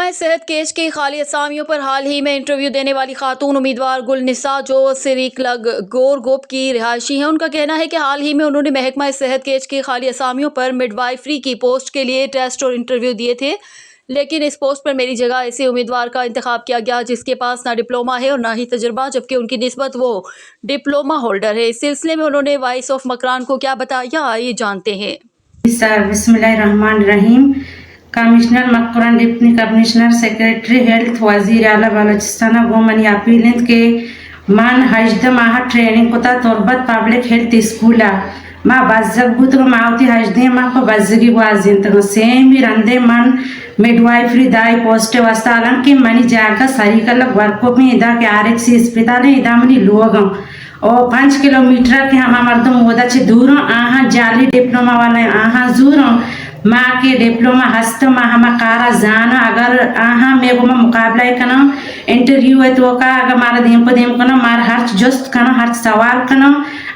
महकमा सेहत केस की खाली असामियों पर हाल ही में इंटरव्यू देने वाली खातून उम्मीदवार गुलनिसा जो सिरिकलग गोरगोप की रिहायशी हैं, उनका कहना है कि हाल ही में उन्होंने महकमा सेहत केस की खाली असामियों पर मिडवाइफरी की पोस्ट के लिए टेस्ट और इंटरव्यू दिए थे, लेकिन इस पोस्ट पर मेरी जगह ऐसे उम्मीदवार का इंतखाब किया गया जिसके पास ना डिप्लोमा है और ना ही तजुर्बा, जबकि उनकी निस्बत वो डिप्लोमा होल्डर है। इस सिलसिले में उन्होंने वॉइस ऑफ मकरान को क्या बताया, आइए जानते हैं। बिस्मिल्लाहिर्रहमानिर्रहीम। Commissioner Makran, deputy commissioner secretary health, वजीर आला बलोचिस्तान गोमनी अपीलेंट के मान हजद माह ट्रेनिंग कोता तोरबत पब्लिक हेल्थ स्कूल मा बजग बुत मावती हजदे मा को बजगी वाजिन तक सेम ही रंदे मन मिडवाइफरी दाई पोस्ट वस्ता अलम की मनी जागा सरीकल वर्को में इदा के आरएक्सी अस्पताल इदा मनी लोगम और 5 किलोमीटर के हम मर्दम होदा छे दूर आहा जाली डिप्लोमा वाले आहा जूर माँ के डिप्लोमा हस्त माँ हम कारा जाना अगर आहा मेरे को मुकाबला कनो इंटरव्यू है तो का अगर मारा देम कनो मार हर्च जस्ट कनो हर्च सवाल कनो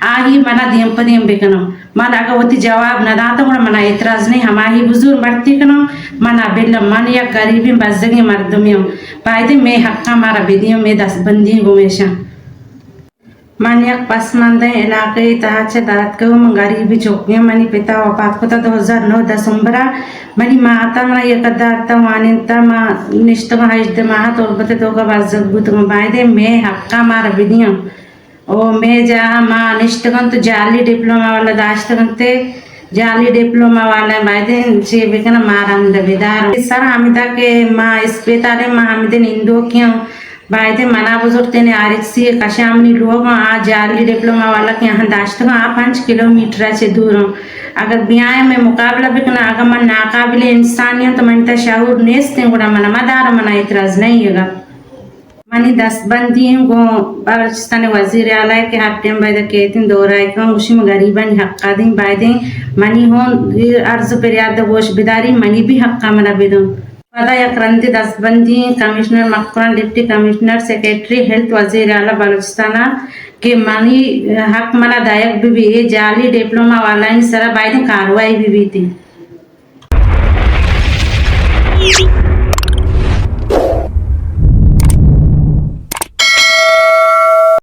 आही मना देम भी कनो मन अगर वती जवाब न दाता मुड़ा मना एतराज नहीं हमारी बुजुर्ग मरती कनो मना बिल्ला मन या गरीबी बजगी मर्दमियों पायदे में हक्का मारा बिदियों में 10 बंदी गुमेशा मन एक पसमंद इलाके तहत दात को गरीबी चौकियाँ मनी पिता वफात को 2009 दिसंबर मनी माता मना यकदारता वानिंता मा निश्तग हजद माह तोरबते तो का बाजगुत बायदे में हक्का मार विदियों ओ मैं जा मा निश्तगन तो जाली डिप्लोमा वाला दाश्तगनते जाली डिप्लोमा वाला बायदे से बेकना मारंद विदार सर हमिदा के मा अस्पताल मा हमिदे इंदो क्यों बायदे मना बुजुर्ग तेने आरएक्सी कशामनी लोग आ जाली डिप्लोमा वाला के यहाँ दाश्तगा आ 5 किलोमीटर से दूर अगर ब्याह में मुकाबला भी करना अगर मन नाकाबिले इंसानियत तो मनता शाहूर नेस्ते गुड़ा मना मदार मना इतराज नहीं है मनी 10 बंदी गो बलोचिस्तान वजीर आला के हफ्तेम बायदा केतिन दोराय का मुशिम गरीबन हक्का दिन बायदे मनी हो अर्ज फरियाद गोश बिदारी मनी भी हक्का मना बिदो पता या क्रांति 10 बंदी commissioner Makran, deputy commissioner secretary health, वजीर आला बलोचिस्तान के मनी हक मना दायक भी जाली डिप्लोमा वाला इन सरा बायदे कार्रवाई भी थी।